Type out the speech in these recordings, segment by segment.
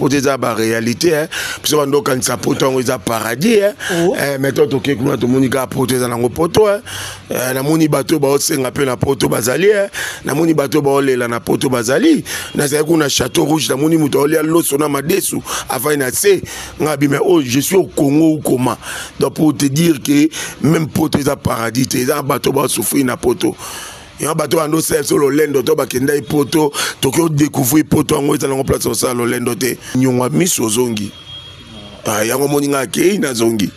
poto eza ba réalité hein parce que ndo kanisa poto ngo eza paradis hein mais toi toke kuna to monika poto eza nango poto hein na moni bato ba osenga pe na poto bazali hein na moni bato ba olela na poto bazali na za kuna château rouge na moni muto olia loso na madesu avant na se ngabi mais oh je suis au Congo ou comment donc pour te dire que même poto eza paradis eza bato ba souffrir na poto. Il y a un bateau en océan sur le lendo, to bakenda ipoto, to ko découvrir poto en oita na place sur le lendo te. Nyongwa miso zongi. Ah, yango moninga ke na zongi.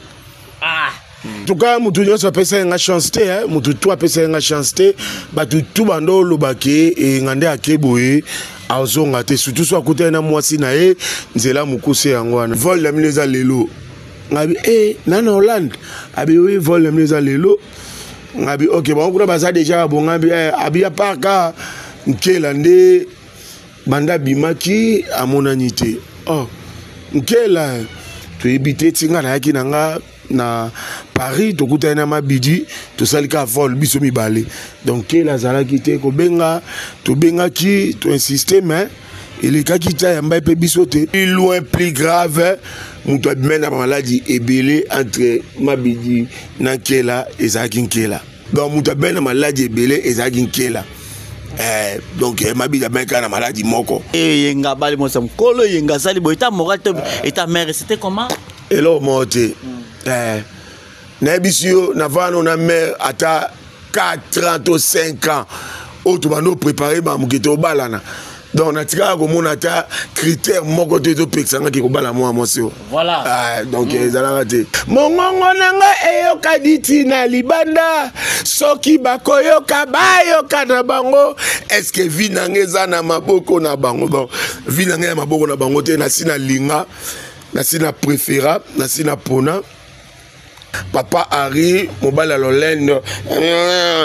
Ah. En tout cas, mutu nyonso apesa nga chance te, hein, mutu to apesa nga chance te, batu tu bando lobake e ngande akeboye. Azonga te surtout so akuta na mwasi na e nzela mukuse yango wana. Vol la mileza lelo. Ngabi nana Hollande. Abi oui vol la mileza lelo. Ngabi ok bon kuna baza déjà bon ngabi abi apaka nkela nde banda bimaki amonanité oh nkela to ebité tinga na yaki nanga na Paris to kuta na mabidi to salika vol biso mibale donc kela zalaki te ko benga to benga ki to insister mais il est kakita yamba pe biso te loin plus grave muto abimena maladie ebele entre mabidi na kela ezaki nkela donc muto abimena maladie ebele ezaki nkela donc mabidi abimena na maladie moko yenga bali mosam kolo yenga sali boita moral et ta mère c'était comment elo moté na bisio na vano na mère ata 4 ans 5 ans auto bano préparer ba muketo balana. Donc, on a tiré à ta critère, mon côté de Pexanga qui combat la moi, monsieur. Voilà. Donc, ils ont raté. Mon ngongonanga eyo kaditi na libanda. Soki bakoyo kabayo kana bango. Est-ce que vinangeza na maboko na bango? Bon, vinangeza na maboko na bango te na sina linga, na sina préféra, na sina pona. Papa Harry, mobile à l'Olende.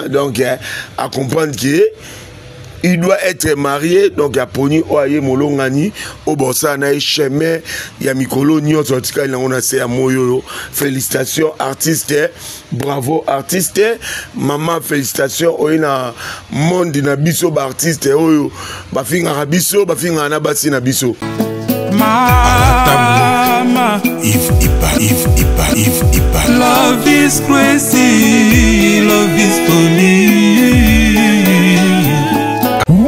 Donc, à comprendre que il doit être marié, donc il y a Pony Oye Molongani, au Bossana et Chemin, il y a Mikolo Nyos, en tout cas, il a Moyo. Félicitations, artiste, bravo, artiste. Maman, félicitations, il y a monde na biso, artiste, bafinga rabiso, bafinga nabasi na biso. Mama, if love is crazy, love is funny.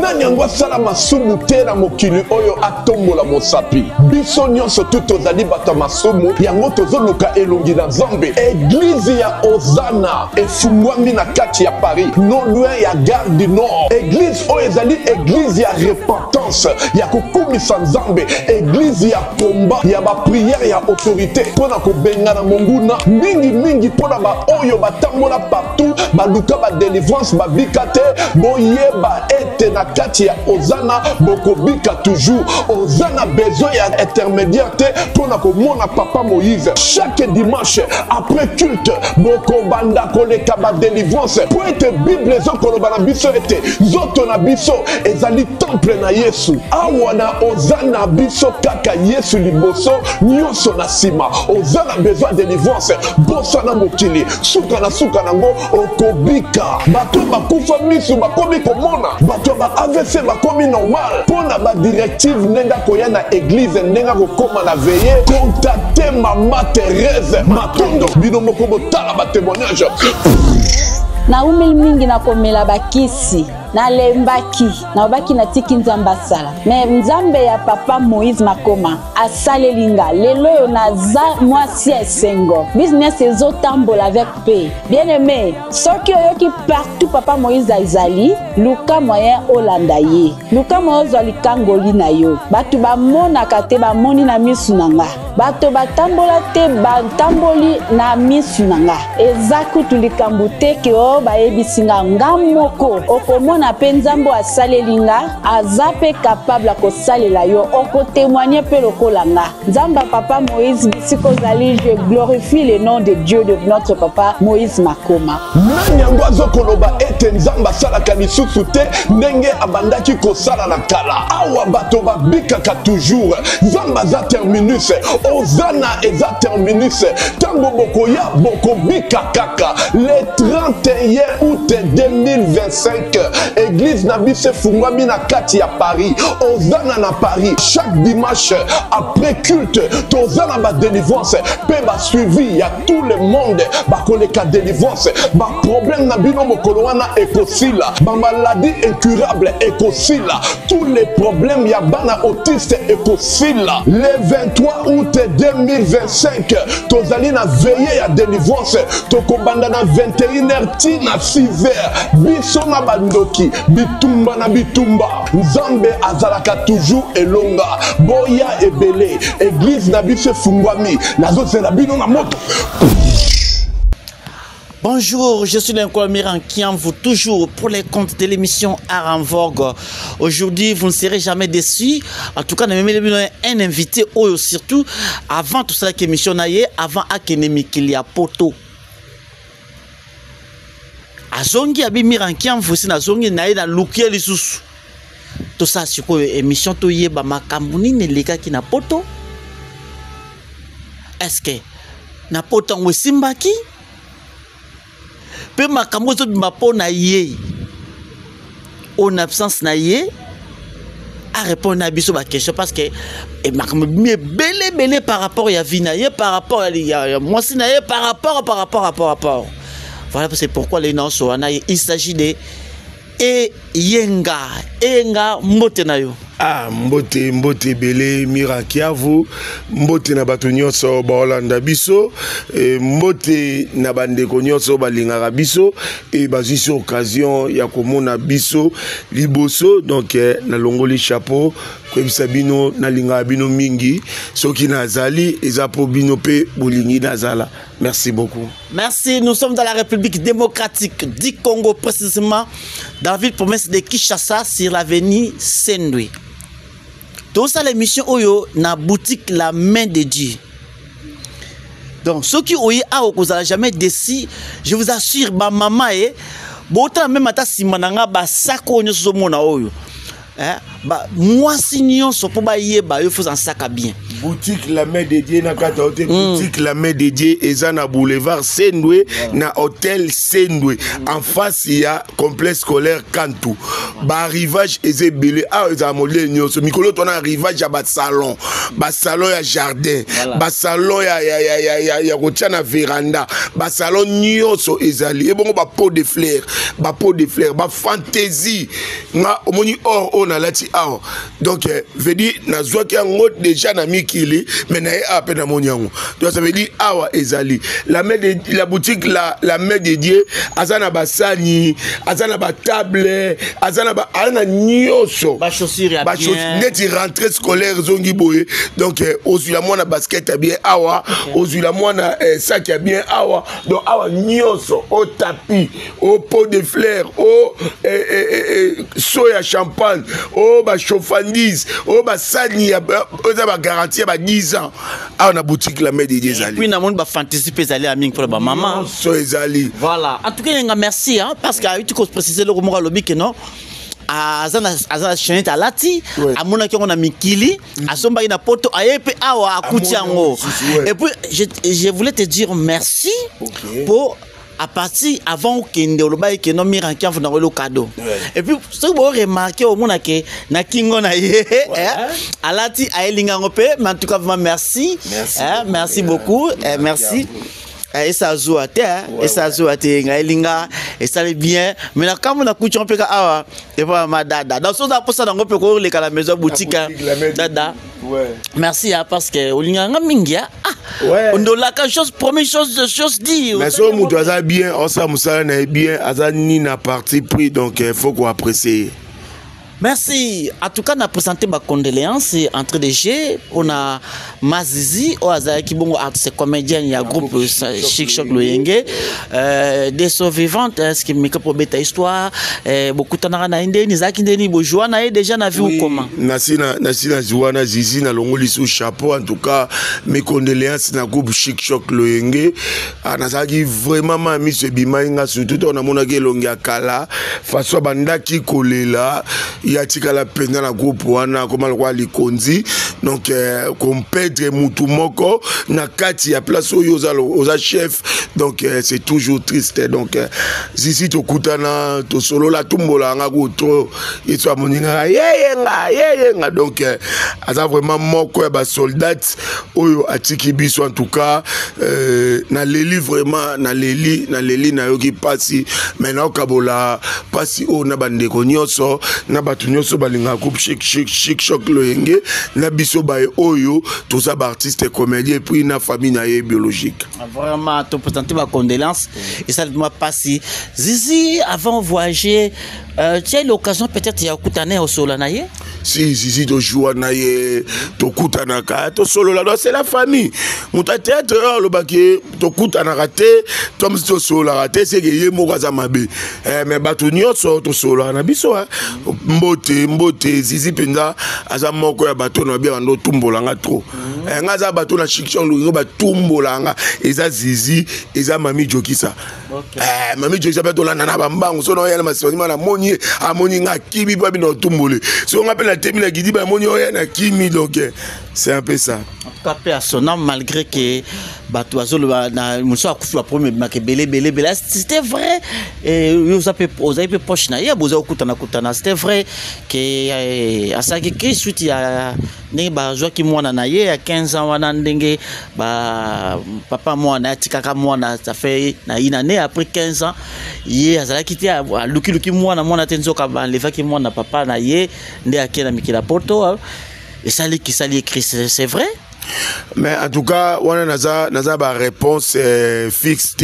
Nanyangwa sala masumu tera mokili oyo atombola mosapi. Biso nyonso tuto zali bata masumu yango tozoluka elongi na Nzambe. Église ya Ozana efungwami na kati ya Paris, non loin ya Gare du Nord. Église oyo ezali église ya repentance, ya kokumisa Nzambe, église ya combat, ya ba prière ya autorité pona ko benga na monguna mingi pona ba oyo batambola partout, baluka ba délivrance ba bikate boyeba ete na kati ya Ozana bokobika toujours. Ozana besoin ya intermédiaire te pona ko mona papa Moïse. Chaque dimanche après culte bokobanda koleka ba délivrance pour ete Bible ezokoloba na biso ete zoto na biso ezali temple na Yesu. Awa na Ozana biso kaka Yesu liboso nyonso na sima. Ozana besoin de délivrance bosa na mokili suka nango okobika. Bato bakufa misu bakomi komona, bato ba AVC bakomi normal. Pona ba directive nenga koya na église nenga kokoma na veiller. Contactez Maman Thérèse Matondo bino moko botala ba témoignage. Na umeli mingi na komela bakisi na lembaki na obaki na tiki Nzambe asala mais Nzambe ya papa Moïse Makoma asale linga lelo na za mwasi esengo business ezotambola avec paix. Bien aimé, soki oyoki partout papa Moïse azali luka moyen olanda ye, luka moyen ozali kangoli na yo, batu bamonaka te bamoni na misu nanga, bato batambola te batamboli na misu nanga. Eza kutu likambo te ke o bayebisinga ngamoko okomona pe Nzambe asalelinga azape capable ko salela yo oko témoigner pe lokolanga. Nzamba papa Moïse bisiko zali, je glorifie le nom de Dieu de notre papa Moïse Makoma. Nanyango azokoloba ete Nzamba salaka lisusu te ndenge abandaki kosala na kala. Awa bato babikaka toujours. Nzamba za terminus, Ozana eza terminus. Tango bokoya bokobika kaka. Le 31 août 2025 église na biso fungwami na kati ya Paris ozana na Paris chaque dimanche après culte tozana ba délivrance pe ba suivi ya tout le monde ba koleka délivrance ba problème na bino mokolo wana ekosila ba maladie incurable ekosila tous les problèmes ya bana autiste ekosila le 23 août 2025 tozali na veillée ya délivrance tokobanda na 21h tina 6h biso na bandoki bitumba na bitumba nzambe azalaka toujours elonga boya ebele église na biso fungwami nazozela bino na moto. Bonjour, je suis l'incolmiran qui en vous toujours pour les comptes de l'émission Art en Vogue. Aujourd'hui, vous ne serez jamais déçus. En tout cas, nous avons un invité, surtout avant tout ça, l'émission avant Akenemi qu'il y a poto. Azongi abimiran qui en vous si nazongi naïe na lukia lisusu. Tout ça sur quoi émission to yeba makamuni ne leka qui na poto. Est-ce que na poto on simbaki? Pe makambo zo bimapo na ye en absence na ye à répondre à biso ba question parce que et makambo belé par rapport à vie na ye par rapport à moi si na ye par rapport voilà c'est pourquoi les noms sont il s'agit de yenga mbote na yo. Ah, mbote belé mirakiavu mbote na bato nyonso ba Holanda biso mbote na bandeko nyonso balingaka biso et bazisi occasion ya komona biso liboso donc na longoli chapeau kwebisa bino na linga bino mingi soki nazali eza po bino pe bolingi nazala. Merci beaucoup. Merci, nous sommes dans la République démocratique du Congo, précisément dans la ville province de Kinshasa sur l'avenue Saint-Louis. Tout ça, l'émission Oyo, na boutique La Main de Dieu. Donc, ceux qui ont vous n'allez jamais déçu, je vous assure, ma maman est, autant même à ta simananga, ba sako nyo so mona Oyo. Moi, si nous sommes pas il faut en sac à bien. Boutique La Main de Dieu na kata hôtel boutique La Main de Dieu eza na boulevard Saint-Louis na hôtel Saint-Louis en face il y a complexe scolaire Kantou ba arrivage eze belé eza modèle nyoso mikolo tona arrivage ya ba salon ya jardin ba salon ya kotia na véranda ba salon nyoso ezali et bongo ba pot de fleurs ba fantaisie nga omoni or on a lati awa donc veut dire na zwa ki ngo déjà na mikili mais na a peine moniango donc ça veut dire awa ezali la boutique la Main de Dieu azana basani azana ba table azana ba ana nyoso ba chaussures ya bien neti rentrée scolaire zongi boye donc ozui la mona basket ya bien awa ozui la mona sac ya bien awa donc awa nyoso au tapis au pot de fleurs au soya champagne au ba chauffandise au ba sani ya ba garantie ba 10 ans à na boutique La Main de Dieu ezali. Puis na monde ba fantasy pe ezali aming pour ba maman. So ezali. Voilà. En tout cas nga merci hein parce que tu cause préciser le mot lobi que non azana chenete alati amona ki on a mikili asomba ina poto ayepe awa akuti yango. Et puis je voulais te dire merci pour à partir avant que le bail que non miran qui a fait le cadeau et puis ce que vous remarquez au monde que na kingo na ye alati aelinga ngope mais en tout cas vraiment merci beaucoup merci et ça joue à terre et ça joue à terre aelinga et ça est bien mais là quand on a couché on peut ah et pas ma dada dans ce temps pour ça on peut aller à la maison boutique dada. Ouais. Merci parce que Olinganga Mingia on doit la chose première chose dire mais so mutu aza bien on sa musala na bien azani na parti pris donc il faut qu'on apprécie. Merci. En tout cas, on a présenté ma condoléance entre les jeux. On a Mazizi, qui bon artiste comédien, il y a groupe Chic Choc Loyenge, des survivantes, ce qui me pour bête histoire, beaucoup de temps na inde, Nizaki ndeni bojoa na déjà na vu comment. Nasina Joana Zizi na longoli sous chapeau en tout cas mes condoléances na groupe Chic Choc Loyenge. Anazaki vraiment mami se bimainga surtout on a monaki longia kala, façon bandaki kolela. il y a tikala penda na groupe wana comme le roi likonzi donc compètre mutu moko na kati ya place oza chef donc c'est toujours triste donc ici to kutana to solo la tumbola nga ko to itwa moninga yeyenga donc aza vraiment moko ya ba soldat oyo atiki biso en tout cas na leli vraiment na leli na yoki pasi maintenant kabola pasi o na bandeko nyonso na batu nyonso balinga coupe chic choc loyenge na biso ba oyo tout ça artiste comédien et puis na famille na biologique vraiment to présenter ma condoléance et ça moi pasi Zizi avant voyager tu as l'occasion peut-être ya kutana au solo na ye si to joua na ye to kutana ka to solo là c'est la famille muta théâtre le baki to kutana raté tom to solo raté c'est que ye mo kaza mabe mais batu nyonso to solo na biso mbote Zizi penza aza moko ya bato na bien ndo tumbola nga trop ngaza bato na chiction lo ba tumbola nga eza Zizi eza mami jokisa mami jokisa ba to la nana ba mbangu so no yela masoni na moni amoni nga kibi ba bino tumbole so nga pe la temi la gidi ba moni oya na kimi donc c'est un peu ça en tout cas son âme malgré que bato azolo na muso akufu la premier makebele bele c'était vrai et vous avez poche na ya boza kutana c'était vrai que asaki ki suite ya ndenge ba joa ki mwana na ye à 15 ans wana ndenge ba papa mwana atikaka mwana ça fait na une année après 15 ans ye azala kiti luki mwana tenzoka ba levaki mwana papa na ye nde akena mikila poto et ça qui sali écrit c'est vrai. Mais en tout cas, on a une réponse fixe,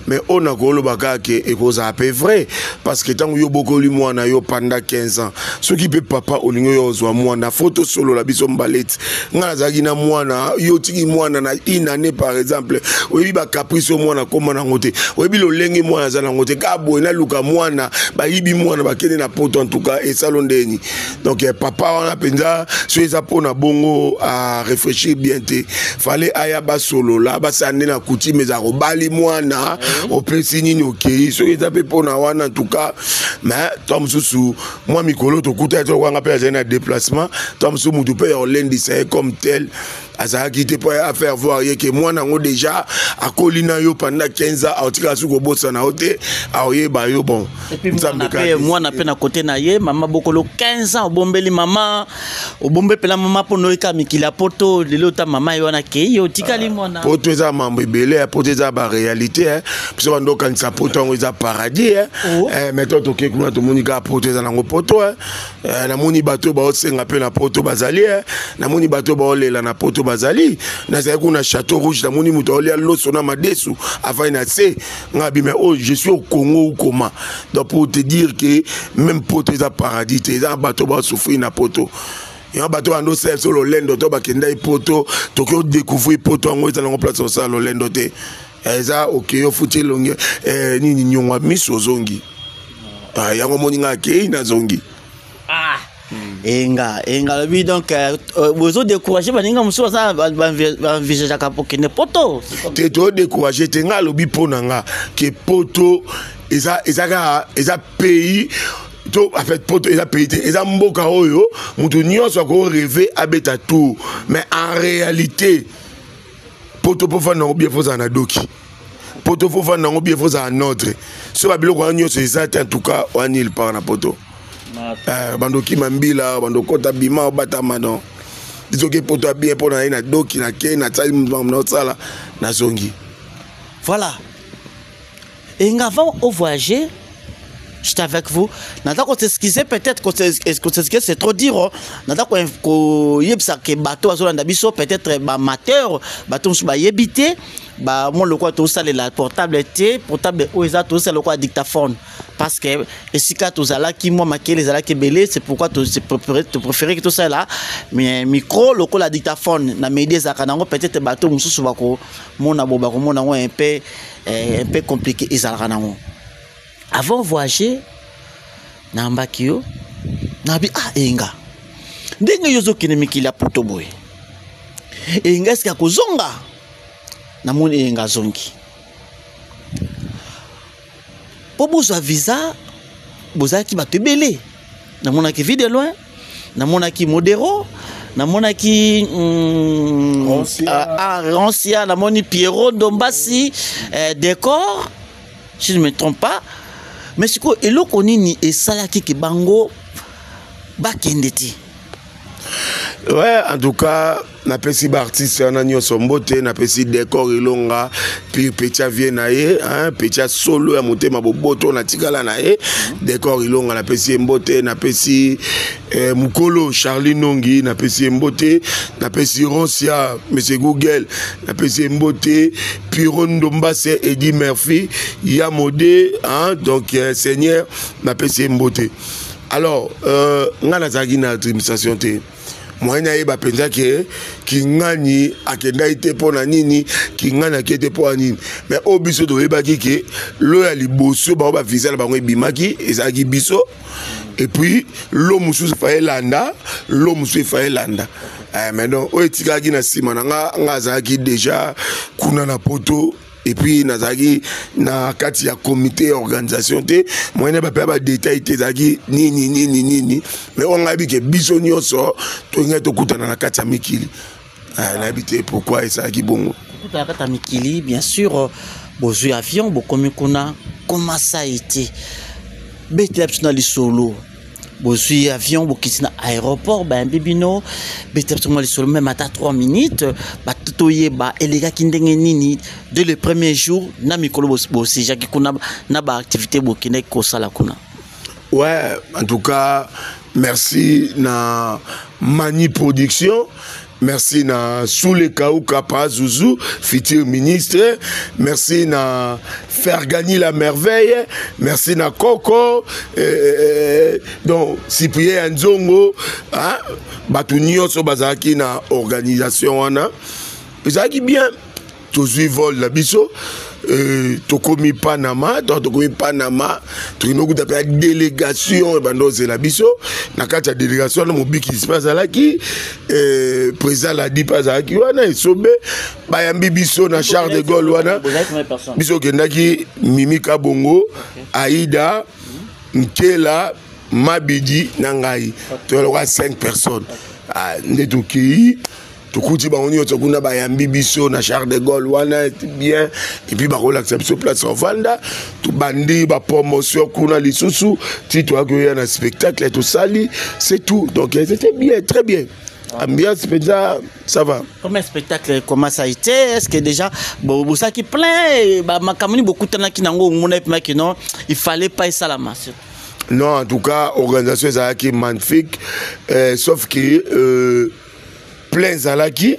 mais on a golo bagage et cause à peu vrai parce que tant que yo beaucoup lui moi na yo pendant 15 ans, ce qui peut papa au lingo yo zo moi na photo solo la biso mbalette, nga zagi na moi na yo tiki moi na une année par exemple, oui ba caprice moi na comme na ngote, oui bi lo lengi moi na za na ngote ka bo na luka moi na ba yibi moi na ba kene na poto en tout cas et salon deni. Donc papa on a penza sur les apona bongo à réfléchir bien te fallait aya ba solo là ba sande na kuti mais a robali mwana au pesini no kei so eza pe pona wana en tout cas mais tom susu moi mikolo to kuta to kwanga pe na déplacement tom susu mutu pe on lendi c'est comme tel azaka kité pour faire voir que moi nango déjà a colina yo pendant 15 ans autika suko bossa na hote aoye ba yo bon et puis moi na pe na côté na ye mama bokolo 15 ans obombeli mama obombe pela mama pono eka mikila poto lelo ta mama yo na ke yo tikali mona poto eza mambo ebele poto eza ba réalité hein parce que ndo kanisa poto ngo eza paradis hein mais to ke kuna to monika poto eza nango poto na moni bato ba osenga pe na poto bazali na moni bato ba olela na poto bazali na za kuna château rouge na moni muto olia loso na madesu avant na se ngabi mais oh je suis au Congo ou comment donc pour te dire que même poto eza paradis eza bato ba souffrir na poto et un bateau en océan sur le lendo to bakenda poto to ko découvrir poto en eza na place sur le lendo te eza OK yo futi longe ni nyongwa miso zongi yango moninga ke na zongi enga oui donc vous décourager baninga muso ça va envisager ka pokene poto te to décourager te nga lobi ponanga ke poto eza pays to en fait poto eza pays eza mboka oyo mutu nyonso ko rêver abeta tout mais en réalité poto po fa na bien foza na doki poto fo fa na bien foza na notre so ba biloko nyonso eza en tout cas on il par na poto bandoki mambila bandokota bima batama non disoke poto bien pour na doki na ke na tsali na tsala na zongi voilà et avant au voyager j'étais avec vous nata ko s'excuser peut-être que c'est trop dire nata ko yebsa ke bato azolanda biso peut-être ba amateur bato musu ba yebite ba mon le quoi tout ça la portable o eza tout ça le quoi dictaphone parce que esika to zala ki moi maké les zala ke belé c'est pourquoi tu préférer que tout ça là mais micro le quoi la dictaphone na média za kanango peut-être bato mususu bako mona bo bako mona un peu compliqué ezala kanango avant voyager na mbakio na bi enga ndenge yozo kine mikila poto boy enga eska kozonga na moni enga zongi po bozwa visa bozaki bato ebele namonaki Vie de loin, namonaki Modero, namonaki Rancia, namoni Pierrot Ndombasi, décor, si je ne me trompe pas. Mais c'est quoi, eloko nini esalaki ki bango bakendeti. Ouais, en tout cas, na pesi ba artiste na nyonso mbote, na pesi décor ilonga, puis Petia Vienaye, hein, Petia solo ya motema boboto na tikala na ye, décor ilonga na pesi mbote, na pesi Mukolo Charlie Nongi, na pesi mbote, na pesi Roncia, Monsieur Google, na pesi mbote, Pierrot Ndombase, Eddie Murphy, Yamode, hein, donc Seigneur, na pesi mbote. Alors, ngana zagi na administration te. Moi na penza ke ki ngani akenda ite pona nini ki ngana kete pona nini mais obiso to yeba ke lo ya liboso ba visa ba ngibimaki ezaki biso et puis lo musu fa elanda mais non o etika ki na sima nga zaki déjà kuna na poto. Et puis nazaki na kati ya comité organisation te moi na ba détail te zaki ni mais on a dit que biso nyonso to ngata kutana na kati ya mikili na habité pourquoi ça ki bongo kutana kati ya mikili bien sûr bozu avion bokomi kuna comment ça a été bete na lisolo bozu avion bokiti na aéroport ba bibino bete na lisolo même à 3 minutes ba toye ba elega kindenge nini dès le premier jour na mikolo bosi jaki kuna na ba activité bokine ko sala kuna. Ouais, en tout cas merci na Mani Production. Merci na Soule Kauka Pazuzu, futur ministre. Merci na Faire gagner la merveille. Merci na Coco. Donc, Cyprien Nzongo. Hein? Batunio so bazaki na organisation wana. Bazaki bien. Tozu vol la biso. Tokomi Panama, tokomi délégation bandoze la biso na kati ya délégation na mobiki espace alaki président la dit pas alaki wana esobe bayambi biso na Charles de Gaulle wana biso kendaki Mimi Kabongo, Aïda, Nkela, Mabidi na ngai to 5 personnes ndetuki Tukuti ba oni otokuna ba yambi biso na Charles de Gaulle wana bien et puis ba relaxer sur place en Vanda tu bandi ba promotion kuna lisusu ti toi que y a un spectacle tout sali c'est tout donc c'était bien très bien ambiance ça va. Comme un spectacle comment ça a été est-ce que déjà bon ça qui plein ba makamuni beaucoup tana ki nango mona ki non il fallait pas ça la masse. Non en tout cas organisation ça qui magnifique sauf que plein zalaki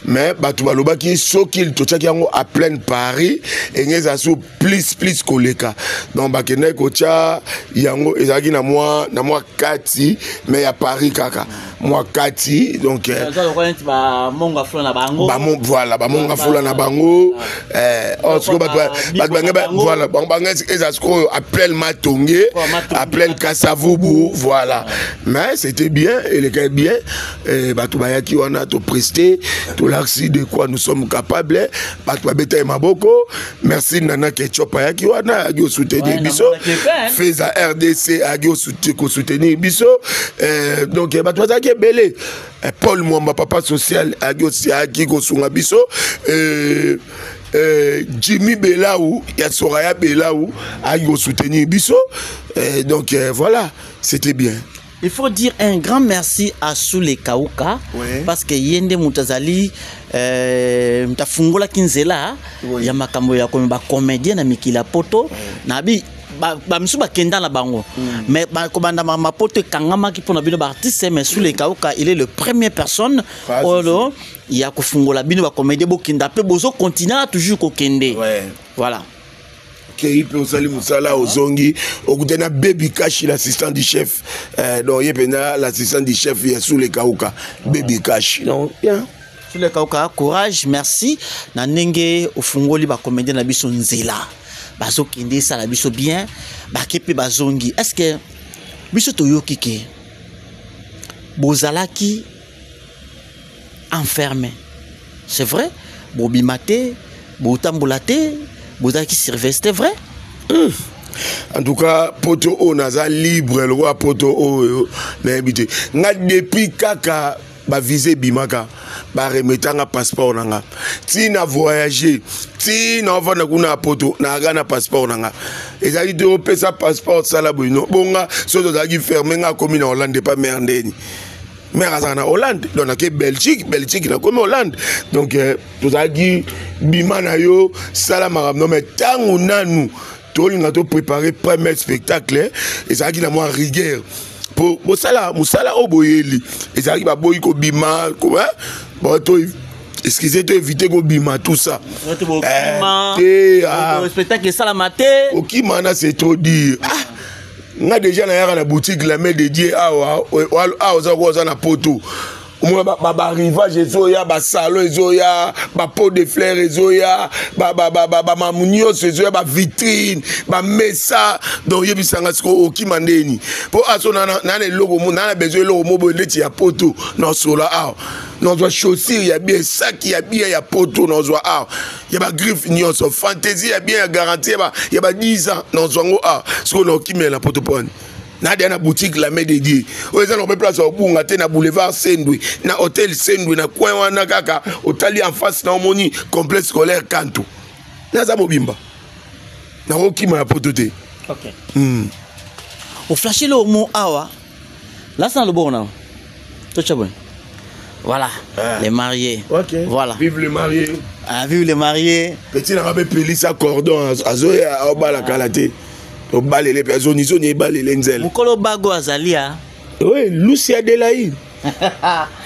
mais batu balobaki sokil tochaki yango à plein Paris et ngeza so plus koleka donc bakene kocha yango ezaki na moi kati mais ya Paris kaka moi kati donc ba monga flona na bango voilà ba monga flona na bango on voilà banga ezasko à plein Matongé à plein Kasavubu voilà mais c'était bien et le bien batu bayaki wana to prester l'axi de quoi nous sommes capables batwa beta maboko merci nana ketchup ayaki wana agio soutenir biso feza RDC agio soutenir biso donc batwa zaki belé Paul Mwamba papa social agio siaki ko sunga biso Jimmy Belaou ya Soraya Belaou agio soutenir biso donc voilà c'était bien. Il faut dire un grand merci à Soule Kauka parce que yende mutazali mtafungola kinzela ya makambo ya komba comédien na mikila poto na bi ba msuba kenda na bango mais ba kobanda ma poto kangama ki pona bino ba artiste mais Soule Kauka il est le premier personne olo ya kufungola bino ba comédien bo kinda pe bozo continuer toujours ko kende voilà. Il peut saluer Moussala Ozongi, Okutena Baby Cash, l'assistant du chef. Donc, il y a l'assistant du chef, il y a Soule Kauka, Baby Cash. Donc, bien. Soule Kauka, courage, merci. Nanenge, au fungoli, ba comédien na biso nzela. Bazo kende, ça la biso bien. Ba kepe bazongi. Est-ce que, biso toyo kike, bozalaki, enfermé. C'est vrai? Bobimate, botambolate, Bozaki Sylvestre, c'est vrai? En tout cas, poto o naza libre, le roi poto o na habité. Nga depuis kaka ba visé bimaka, ba remetanga passeport nanga. Ti na voyager, ti na va na kuna poto na gana passeport nanga. Ezali de pesa passeport sala boino. Bonga so to zaki fermer nga comme na Hollande pas merdeni. Mais à Hollande, donc on a Belgique na comme Hollande. Donc to zaki bimana yo sala maram no mais tangu nanu on a préparé premier spectacle et ça qui n'a moins rigueur pour musala oboyeli et ça qui va boy ko bima quoi bon to excusez toi éviter ko bima tout ça spectacle ça la maté OK mana c'est trop dire on a déjà na boutique la main dédiée à ça na poto ba rivage ezoya ba salon ezoya ba pot de fleurs ezoya ba mamunio ezoya ba vitrine ba mesa donc yebisanga siko okimandeni po aso na le logo mo na besoin logo mo bo ndeti ya poto na sola a non doit chaussure ya bien sac ya bien ya poto na doit a ya ba griffe nyonso fantaisie ya bien garantie ba ya ba 10 ans na zongo a siko na okimela poto pone na na boutique la main dédiée oza na place au bunga te na boulevard Sendwe na hôtel Sendwe na coin wana kaka otali en face na omoni complexe scolaire Kanto na za mobimba na okima ya potote. OK au flasher le mot awa là c'est le bon tout ça bon voilà les mariés. OK voilà vive les mariés. Vive les mariés. Petit na rabe pelisa cordon azoya obala kalate au balé les personnes ils ont balé l'enzel mukolo bago azalia oui Lucia Delaï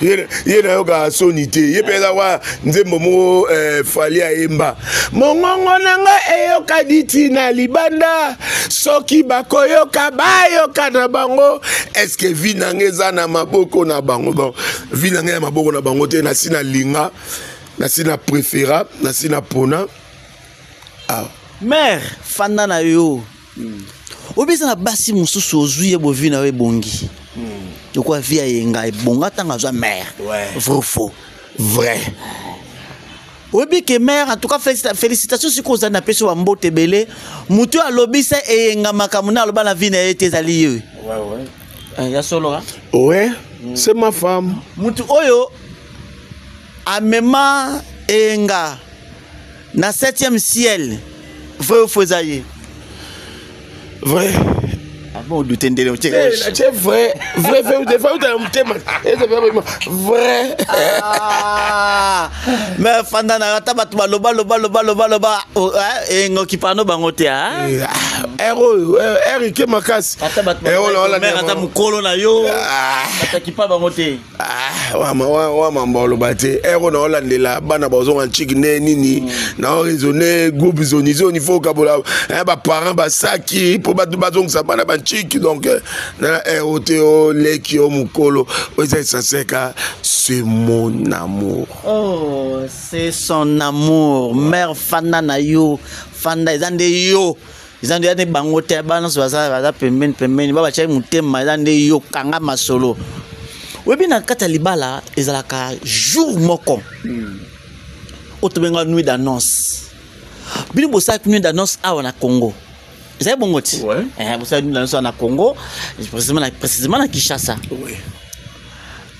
yena yoka sonité yepeza wa nzembo mo fali ayemba mongongo nanga eyoka diti na libanda soki bakoyoka bayoka na bango est-ce que vi nangeza na maboko na bango bon vi nangeza na maboko na bango te na sina linga na sina préféra na sina pona mère fanda na yo obisa na basi mususu ozuye bovina we bongi quoi via yenga bonga tanga za mère vrai faux vrai obi que mère en tout cas félicitations sur cause na peso wa mbote belé mutu alobisa eyenga makamuna aloba na vina etezali yo ya solo ouais c'est ma femme mutu oyo amema eyenga na 7e ciel vrai fozaye vrai bon douter ndele o tcheke c'est vrai vrai mais fanda na ta batu loba ngo kipano bango te Eric Makas mère ata mukolo na yo ata kipa bango te wa mambolo bate ero na olandela bana bazonga chiki nini na raisonner groupe zoni faut kabola ba parents ba saki pour batu bazonga sa bana ba chiki donc na eroteo lekio mukolo ça c'est c'est mon amour. Oh, c'est son amour. Mère fanda na yo, fanda izande yo. Izande yane bangote bana so baza pembeni baba chai mutema izande yo kanga masolo. Webi na kata libala ezalaka jour moko. Otobenga nuit d'annonce. Bini bosa nuit d'annonce awa na Congo. Vous bon goti? Ouais. Vous savez, nous sommes à Congo, précisément à Kinshasa. Oui.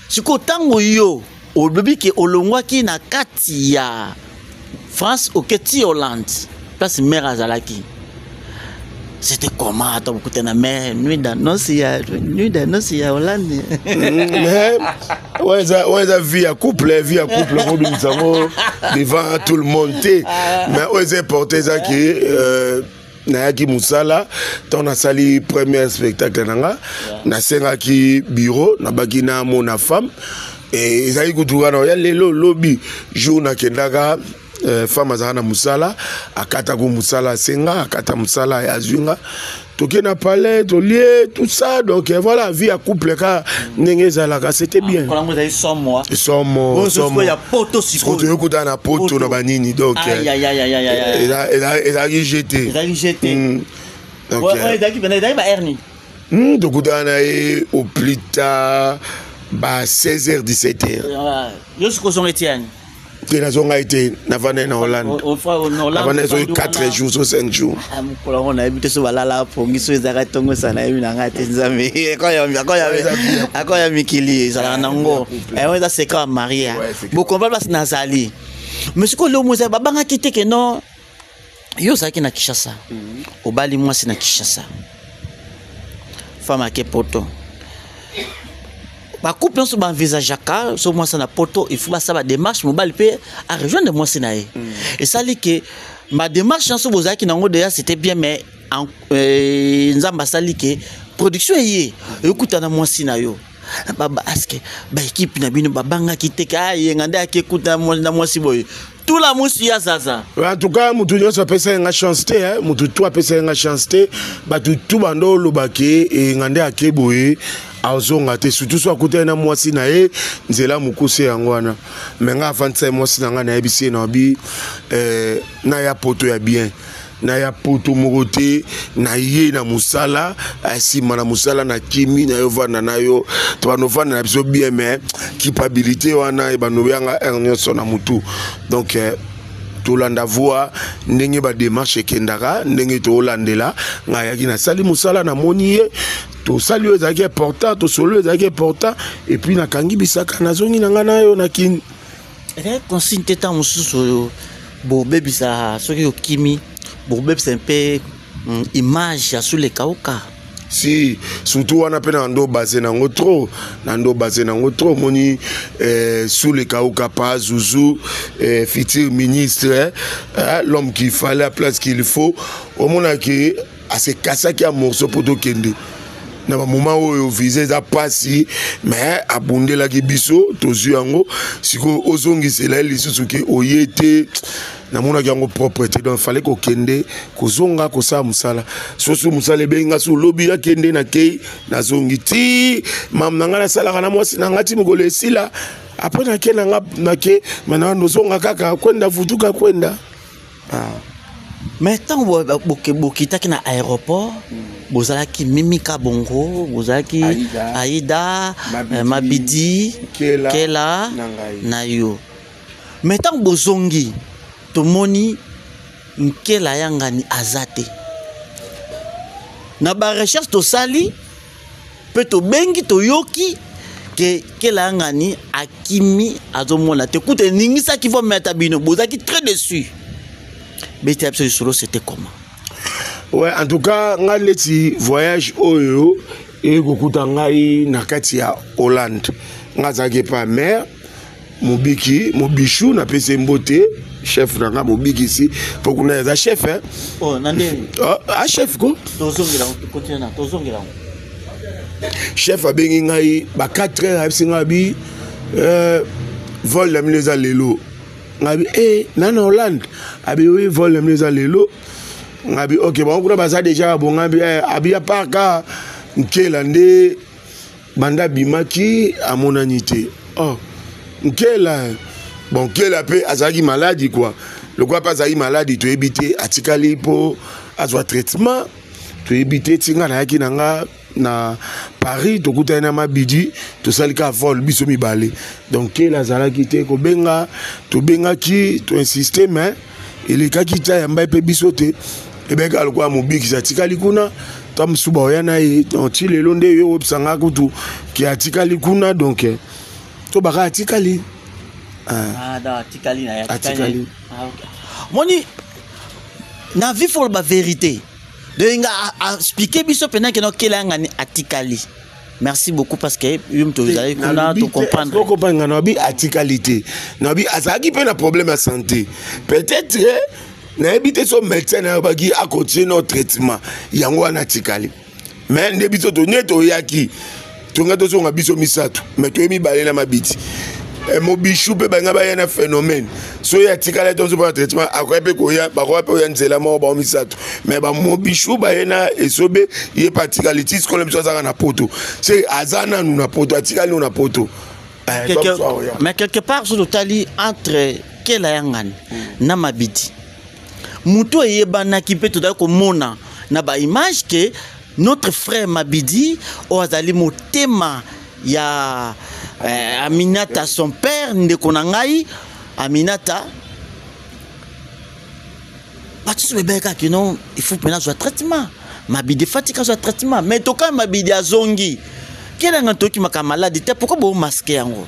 Ce qu'autant yo, au bébé qui au longwa qui na katia France au Keti Hollande, place mère Azalaki. C'était comment à ton côté na mère nuit d'annonce ya Hollande. Ouais ça vie à couple Robin Samo devant tout le monde. Mais ouais c'est porté ça qui Nayaki Musala, ton a sali premier spectacle nanga, na senga ki bureau, na bagina mon femme, et ils aïe koutoura na ya lelo lobby, jour na kendaka, femme azana Musala, akata ko Musala senga, akata Musala ya zunga, toke na palais, to lié, tout ça, donc voilà, vie à couple ka nenge zalaka, c'était bien. Quand vous avez 100 mois. 100 mois. Il y a poto si vous avez écouté na poto na banini, donc. Aïe. Il a rejeté. Il a rejeté. Donc. Ouais, il a hernie. Donc on a au plus tard, 16h, 17h. Yo ce qu'on Etienne. te nazonga été navane na Hollande navane so 4 jours so 5 jours mukolo on a habité so balala pongi so ezaka tongo sana yebi nanga te nzambe akoya mikili zala nango eza seka Maria bokomba basi nazali mais siko le moza babanga kite ke non yo zaki na Kinshasa obali mwasi na Kinshasa femme ke poto ba couple on se ba envisage ka so moi ça na poto il faut ba ça ba démarche mobile pe à rejoindre moi c'est naé et ça dit que ma démarche en so bozaki nango déjà c'était bien mais en nzamba sali que production yé écoute na moi c'est na yo baba aske ba équipe na bino babanga kiteka yenganda akekuta na moi si boy tout la musi ya zaza en tout cas mutu nyonso apesa nga chance te mutu tu apesa nga chance te batu tu bando lobake e ngande akeboye azonga te surtout so akuta na mwasi na ye nzela mukuse yango wana menga avansa mwasi na nga na yebisi na bi na ya poto ya bien na ya poto mogote na ye na musala asima na musala na kimi na yo vana na yo to banovana na biso bien mais capacité wana e banoyanga ernyoso na mutu donc tolanda voix ndenge ba démarche kendaka ndenge to landela ngayaki na sali musala na moni to sali ezaki important to solo ezaki important et puis na kangi bisaka na zongi na ngana yo na kin consigne teta mususu bo bebisa soki okimi bo bebisa un peu image sur les kauka si surtout on appelle ando basé nango trop moni sous les kauka pas Zouzou futur ministre l'homme qu'il fallait la place qu'il faut au mona que à se casser qui a morceau pour to kende na ba moment où visé za passi mais abondé la kibiso tozu yango siko ozongi sela lisusu ke oyete na mona yango propreté donc fallait ko kende ko zonga ko sa musala soso musala benga su lobby ya kende na kei na zongi ti mam nanga na sala kana mwasi nanga ti mugole sila après na ke nanga na ke mana ndo zonga kaka kwenda futuka kwenda mais tant bokita ki na aéroport bozalaki mimika bongo bozalaki Aïda Mabidi Kela na yo mais tant bozongi tomoni Nkela yangani azate na ba recherche to sali pe to bengi to yoki ke Kela yangani akimi azomona te kute ningisa ki vo mettre bino bozaki très déçu. C'était comment? Ouais, en tout cas, on a le voyage oyo et kokuta ngai na kati ya Hollande. Ngazake pa mère, mobiki, mobichou na pese mbote, chef nanga mobiki ici pour qu'on ait un chef hein. Oh, nande. Ah, chef ko? Tozongela, continue, tozongela. Chef abengi ngai ba 4 heures absinga bi vol la mineza lelo. Ngabi nana Hollande abi oui vol le mleza lelo ngabi OK bon kuna baza déjà bon ngabi abi ya parka Nkela nde banda bimaki amonanité oh Nkela bon Nkela pe azaki maladie quoi le quoi pas azaki maladie to éviter atikali po azwa traitement to éviter tinga na yaki nanga na Paris to kuta na mabidi to salika vol biso mibale donc Nkela zalaki te ko benga to benga ki to insister mais il est kakita ya mbaye pe biso te e benga alikuwa mobiki zatikali kuna tam suba oyana e onti lelo nde yo obsanga kutu ki atikali kuna donc to baka atikali da atikali na ya atikali okay. Moni na vie faut la vérité de nga expliquer biso pendant que no Kela ngani atikali. Merci beaucoup parce que vous allez comprendre. Vous comprenez nabi atikalité. Nabi azaki pe na problème de santé. Peut-être na habité son médecin na bagi à continuer notre traitement. Yango na atikali. Mais ne biso to neto yaki. Tunga to so ngabiso misato. Mais to mi balé na mabiti. Mobichou pe banga ba yana phénomène so ya tikala ton so pour traitement akwa pe ko ya ba ko pe ya nzela mo ba misato mais ba mobichou ba yana esobe ye particalitis ko le biso za na poto c'est azana nous na poto atikali nous na poto mais quelque part sur le tali entre Kela yangani na mabiti muto yebana ki pe to da ko mona na ba image que notre frère Mabidi o azali motema ya Aminata son père Ndekonangai Aminata. Parce que non, il faut maintenant un traitement. Mabidi fatigue un traitement. Mais tout cas, mabidi a zongi. Quel est un truc qui m'a maladie? Pourquoi vous masquez en gros?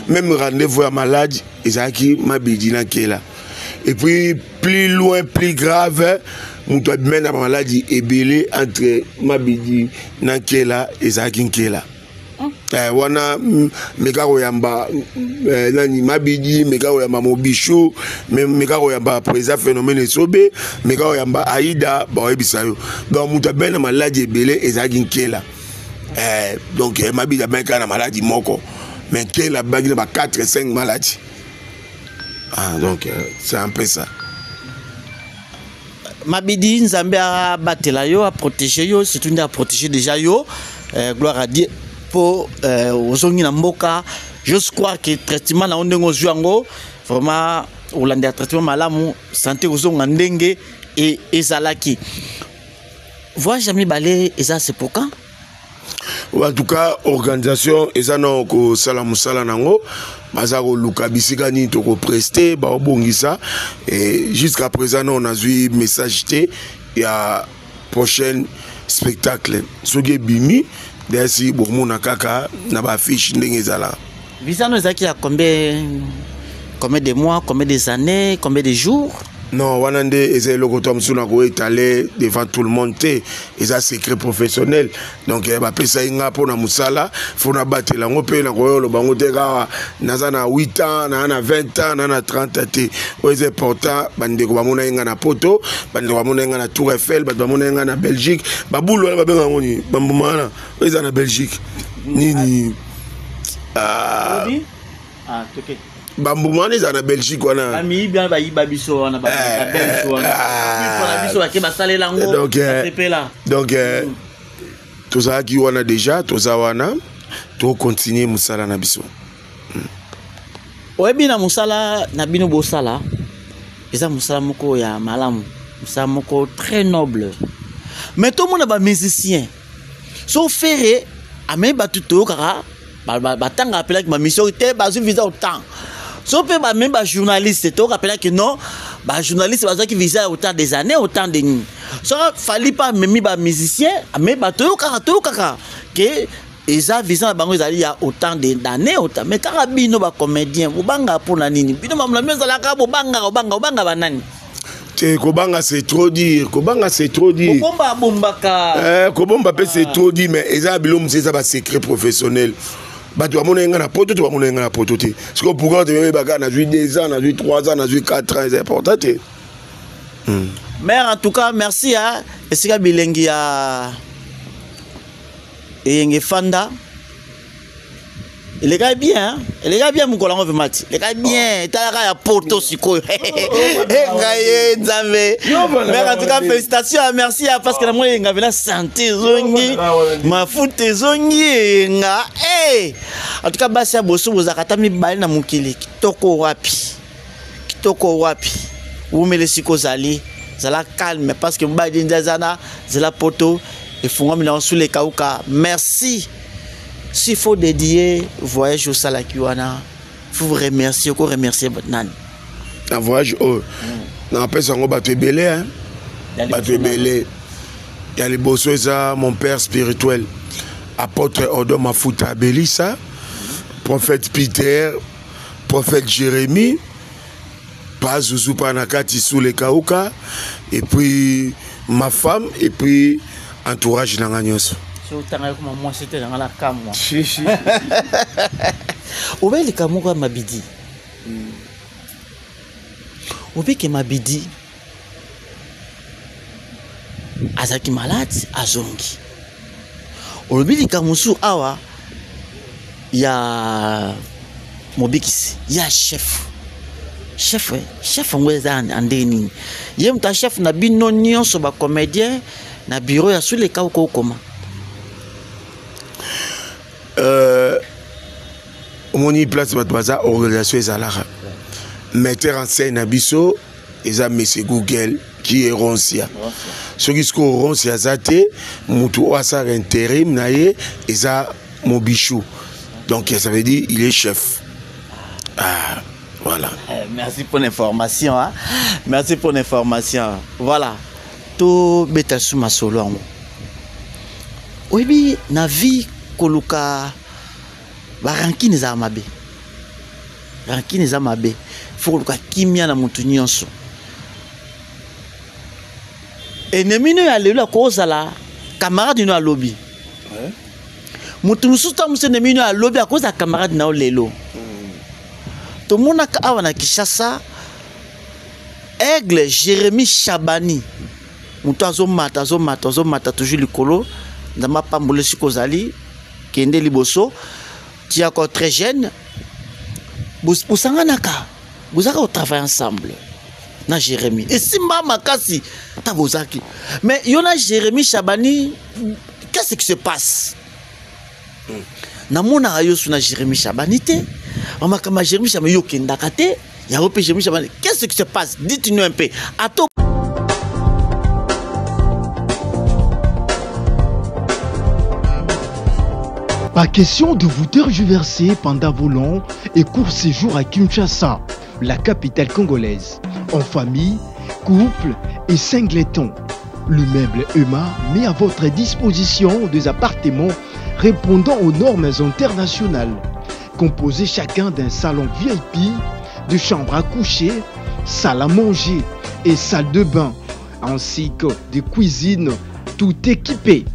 Même rendez-vous à malade, Isaki mabidi na kela. Et puis, plus loin, plus grave, on doit mettre la maladie ébélée entre mabidi na kela et Isaki nkela. Wana meka oyamba nani mabidi meka oyamba mobishu meka oyamba président phénomène sobe meka oyamba aida ba oyebisayo donc muta bena maladie ebele ezaki nkela donc mabidi abeka na maladie moko mais nkela bagi na ba 4 5 maladies donc c'est un peu ça. Mabidi nzambe a batela yo a protéger yo c'est une à protéger déjà yo gloire à Dieu. Aux mboka, je crois que le traitement na ondengo zuango vraiment Hollande traitement malamu santé aux ndenge et ezalaki. Vois jamais balé eza c'est pour quand? En tout cas organisation ezana ko sala musala nango bazako luka bisika ni to ko prester ba obongisa et jusqu'à présent on a vu message il y a prochain spectacle soge bimi. Desi beaucoup na kaka na ba fiche ndenge zala. Visa nous a combien de mois, combien des années, combien de jours? Non, wanande eze lokotom suna ko étaler devant tout le monde et ça secret professionnel. Donc ba pesa inga pona musala, fona batela ngope na ko lo bango teka na 8 ans, na 20 ans, na 30 ans. C'est important bande ko bamona inga na poto, bande ko bamona inga na Tour Eiffel, bande bamona inga na Belgique, babulo ba benga ngoni, bambumana, eza na Belgique. Nini OK. Bamboumane za na Belgique wana. Ami bien ba yiba biso wana ba biso wana. Puis biso ba ke ba salé lango. Donc tout ça qui wana déjà, tout ça wana, to continuer musala na biso. Oyebi na musala na bino bosala. Eza musala moko ya malamu. Musala moko très noble. Mais tout le monde ba musicien. So ferré ame ba tuto kaka ba tanga appela que ma mission était ba su visa autant. Si on peut même pas journaliste, tu rappelles que non, bah journaliste qui visait autant des années, autant de nuits. Ça fallait pas même pas musicien, mais bah tout kaka que ils a visé la banque il y a autant d'années autant. Mais carabino ba comédien, ou banga pour la nini. Bino mamla mieux la kabo banga banani. Kobanga c'est trop dire, Kobanga c'est trop dire. Kobomba bombaka. Kobomba c'est trop dire, mais ils a bilom c'est ça va secret professionnel. Bah tu vas mon na poto, tu vas mon na poto te. Parce que pourquoi tu veux bagarre na 2 ans, na 3 ans, na 4 ans, c'est important te. Mais en tout cas, merci à Esika Bilengi à Yenge Fanda. Il est bien, mon collègue Vemati. Il est bien, il a poto siko. Mais en tout cas, félicitations, merci parce que moi il la santé zongi, ma foute zongi nga. En tout cas, basi bosso vous akata mi bali na mukili kitoko wapi. Vous me laissez kozali, zala calme parce que mbadi ndazana, zala poto et funga mi sous les kauka. Merci. S'il faut dédier voyage au Salakiwana, il faut vous remercier, vous remercier votre nan. Un voyage au. On appelle ça un bateau belé, hein. Bateau belé. Il y a les bossoisa, mon père spirituel, apôtre Odo Mafuta Belissa, prophète Peter, prophète Jérémie, pas Zouzou Panakati sous les Kauka, et puis ma femme, et puis entourage Nanganyos. Moi c'était dans la cam moi. Obe le kamoko mabidi. Obe ke mabidi. Azaki malade azongi. Obe le kamusu awa ya mobikisi ya chef ngweza andeni. Yem ta chef na bino nyonso ba comédien na bureau ya sous les cas koma. Moni place batbaza organisation ezalaka metteur en scène abiso eza monsieur Google qui est Roncia ce qui est Roncia zate mutu asa intérim naye eza Mobichou donc ça veut dire il est chef Ah, voilà. Merci pour l'information. Hein? Merci pour l'information. Voilà. Tout betasu masolo ango. Oyebi na vie koluka barankini za mabe. Rankini za mabe. Faut koluka kimia na mutu nyonso. Ennemi no ya lelo akozala camarade no ya lobby. Mutu mususu ta musu ennemi no ya lobby akoza camarade na lelo. To mona ka awa na Kinshasa Aigle Jérémy Chabani. Mutu azomata toujours likolo. Ndama pambole sikozali kende liboso. Tu es encore très jeune. Bosanganaka. Vous allez travailler ensemble. Na Jérémy. Et si maman kasi tabozaki. Mais yona Jérémy Chabani, qu'est-ce qui se passe? Na mona rayosu na Jérémy Chabani te. On kama Jérémy Chabani yo kendaka te. Ya rope Jérémy Chabani. Qu'est-ce qui se passe? Dites-nous un peu. Ato Pas question de vous tergiverser pendant vos longs et courts séjours à Kinshasa, la capitale congolaise. En famille, couple et singleton. Le meuble Emma met à votre disposition des appartements répondant aux normes internationales. Composés chacun d'un salon VIP, de chambre à coucher, salle à manger et salle de bain, ainsi que de cuisine, tout équipé.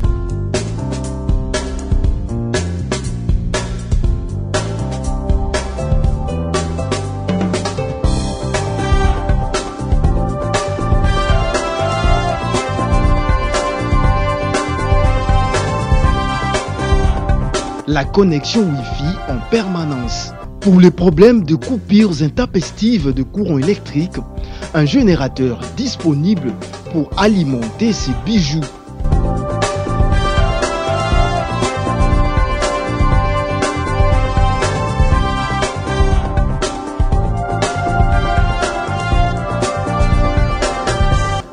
La connexion Wi-Fi en permanence. Pour les problèmes de coupures intempestives de courant électrique, un générateur disponible pour alimenter ces bijoux.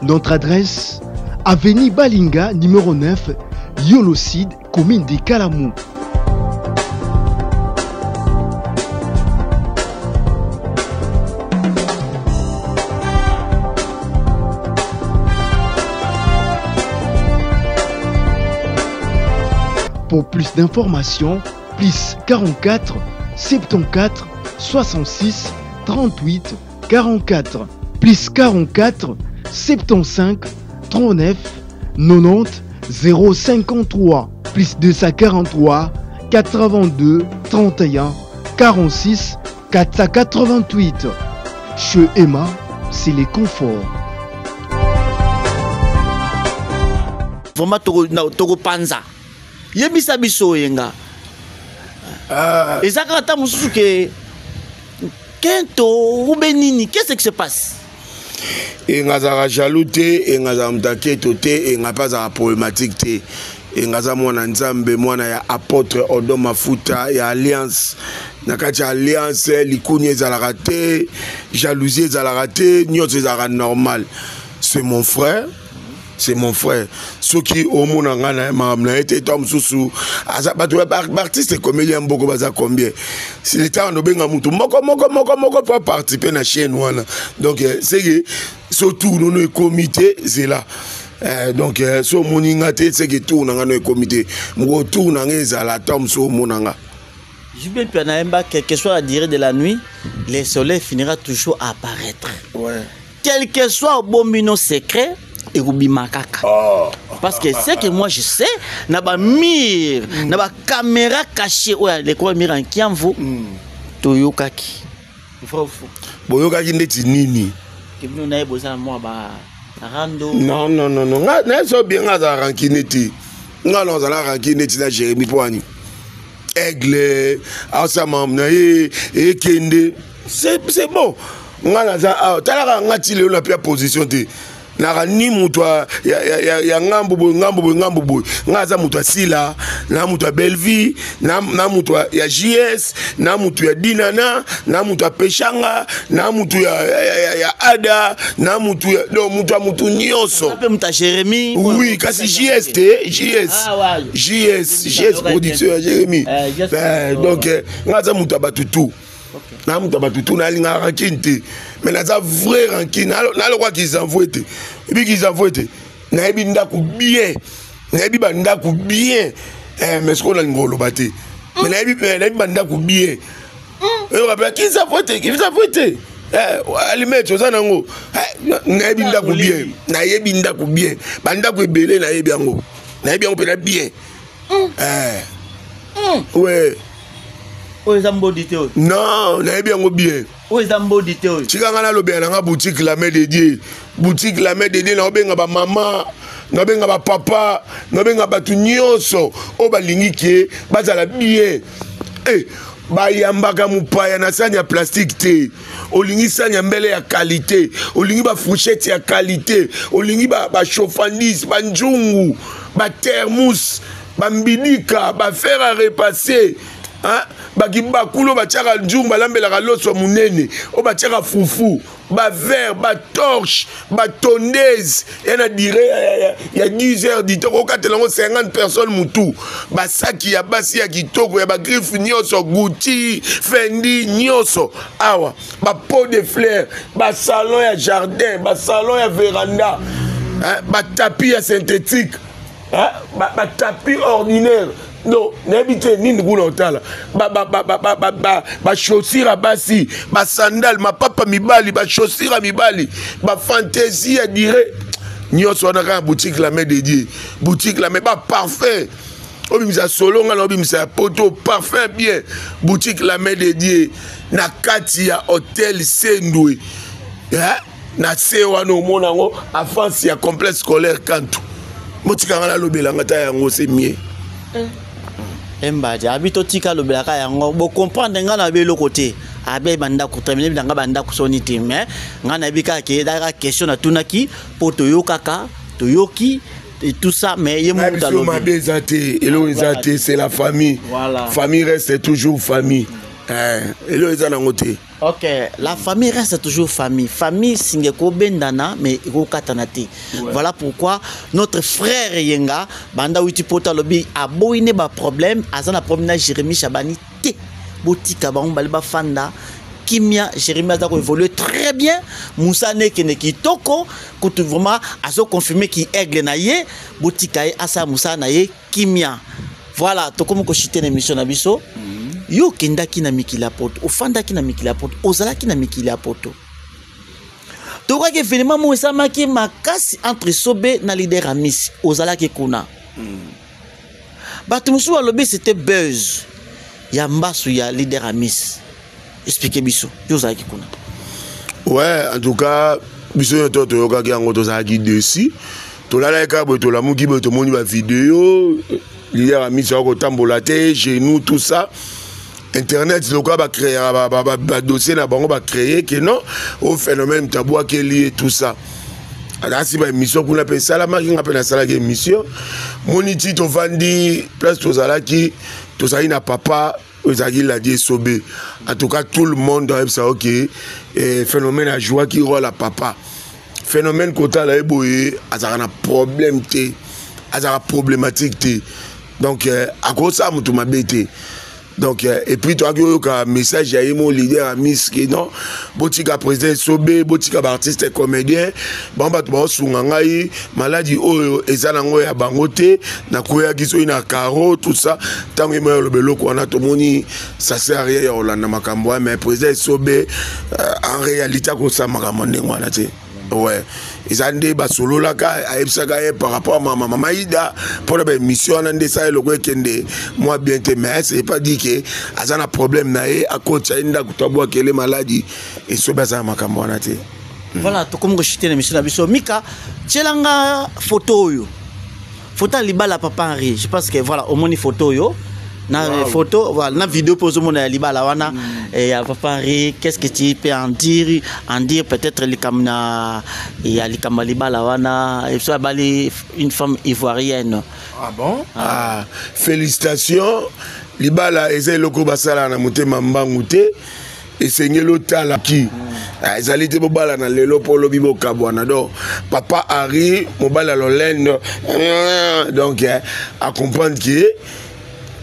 Notre adresse, avenue Balinga, numéro 9, Yolocide, commune de Kalamou. Pour plus d'informations, plus 44 74 66 38 44, plus 44 75 39 90 053, plus 243 82 31 46 488. Chez Emma, c'est les conforts. Vraiment Togo Panza. Yebisa biso yenga. Ezaka ta mususu ke kento ubenini, qu'est-ce qui se passe? Et ngazara jaloux te, et ngazara mtaketo te, et ngapazara problématique te. Et ngazara mwana nzambe mwana ya apôtre Odo Mafuta ya alliance. Nakati alliance likuni ezalaka te, jalousie ezalaka te, nyonso ezalaka normal. C'est mon frère. C'est mon frère. Ceux qui au monde en Ghana, Mamna, était Tom Soussou, artiste comédien beaucoup baza combien. Si l'État en obenga mutu, moko pour participer na chaîne wana. Donc c'est que surtout nos comités c'est là. Donc so moninga te c'est que tout na no comité. Mo tout na ngeza la Tom so monanga. Jubin Pianaemba, quelle que soit la durée de la nuit, le soleil finira toujours à apparaître. Ouais. Quel que soit au bon mino secret, et Rubi Makaka. Oh. Parce que c'est que moi je sais, na ba mire, na ba caméra cachée, ouais, les quoi mire en Kiamvo, Toyokaki. Boyokaki ndeti nini? Kibino na eboza moi ba rando. Non. Na so bien ngaza rankineti. Ngalo za la rankineti na Jérémy Poani. Aigle, Asama Mnaye, Kende. C'est bon. Ngala za talaka ngati le na pia position te. Nara ni mutwa ya ngambo boy ngaza mutwa Sila na mutwa Belleville na mutwa ya JS na mutwa ya Dinana na mutwa Peshanga na mutwa ya Ada na mutwa do mutwa nyonso ape mutwa Jérémy. Oui kasi JS te JS production ya Jérémy. Donc ngaza mutwa batutu na muta batutu na linga rancune te mais na za vrai rancune na le quoi qu'ils envoient te et puis qu'ils envoient te na ebi ndako bien na ebi bandako bien mais ce qu'on a ngolo baté mais na ebi bandako bien et on rappelle qu'ils envoient te alimete oza nango na ebi ndako bien na ebi ndako bien bandako ebele na ebi yango pena bien ouais oyo eza mbodi te oyo non nayebi yango bien oyo eza mbodi te oyo tikanga nalobela nanga boutique la main de Dieu naobenga bamama naobenga bapapa naobenga bato nyonso oyo balingi ke bazala bien bayambaka mopaya na sani ya plastique te olingi sani ya mbele ya qualité olingi bafourchette ya qualité olingi bachauffandise banjungu bathermos bambilika bafer à repasser bakulo batiaka njungu balambelaka loso munene o batiaka fufu baver batorche batondeuse yana dire ya 10 heures ditoko okatelango 50 personnes mutu basaki ya basi ya kitoko ya bagriffe nyonso Gucci Fendi nyonso awa bapot de fleurs basalon ya jardin basalon ya veranda batapi ya synthétique batapi ordinaire non n'habite nini kuna otala ba chaussures basi ba sandales ma papa mibali ba chaussures mibali ba fantaisie à dire nyonso na ka boutique la main de Dieu boutique la main ba parfum obimisa solo nga obimisa poto parfum bien boutique la main de Dieu na kati ya hôtel Sendwe na sewa no mona ngo avance ya complexe scolaire Kantu motika ngala lobela ngata yango c'est mieux Embaja habito tika lobelaka yango bo comprendre nga na belo côté abe banda ko terminer bilanga banda ko soni te mais nga na bika ke dara question na tunaki po toyokaka toyoki et tout ça mais yemo talobi c'est la famille voilà. Famille reste toujours famille elo ezana ngote. Ok, la famille reste toujours famille. Famille, c'est ko bendana, mais ko katanate. Voilà pourquoi notre frère Yenga, banda witi pota lobi, a boine ba problème, azana problème na Jérémy Chabani te. Botika ba ba fanda. Kimia, Jérémy a évolué très bien. Moussa Neke Kitoko, quand vraiment a confirmé qu'il aigle naye, botika asa Moussa naye Kimia. Voilà, to comme ko chité l'émission na biso. Yo kendaki na mikila poto ofandaki na mikila poto ozalaki na mikila poto toka ke finalement mo esamaki makasi entre Sobe na leader Amis ozalaki kuna bato musu balobi c'était buzz ya mbasu ya leader Amis expliquez biso yo ozalaki kuna ouais en tout cas biso to yokaki yango tozalaki dessus tolalaka bo tolamuki bo tomoni ba vidéo leader Amis ko tambola te chez nous tout ça. Internet, le quoi va créer, va dossier na bango va créer que non au phénomène tabou qui est lié tout ça. Alors si ma émission qu'on appelle ça la marque on appelle ça la émission. Moniti to vandi place to zalaki to ça na papa ozaki la dit Sobe. En tout cas tout le monde doit ça OK phénomène à joie qui rôle à papa. Phénomène kota la eboye azana problème té azana problématique té. Donc à cause ça mutu mabete. Donc, et puis, tu as un message à mon leader Amis qui non, botika président Sobe, botika artiste et comédien, bamba tu vas sungangai, maladie oh ezanango ya bangote, na koya giso ina karo tout ça, tant que moi le belo qu'on a tout moni, ça sert à rien ya olanda makambo, mais président Sobe en réalité ko ça makambo ngwana te. Ouais, ils ont des basolo là par rapport à maman Ida pour la mission on ça le week-end moi bien te mais c'est pas dit que azana un problème naé à côté inda kutabwa kele maladie et so baza makambo na te. Voilà to comme chité l'émission na biso Mika tchelanga photo yo photo libala papa Henri je pense que voilà au moins photo yo na photo voilà na vidéo pour mon libala wana et papa Henri qu'est-ce que tu peux en dire peut-être les kamna et les kamalibala wana et ça bali une femme ivoirienne. Ah bon ah félicitations libala ezai loko basala na motema mbangu te et seignelo tala ki ezali te bobala na lelo polo bibo kabwana do papa Henri mobala lolendo donc à comprendre que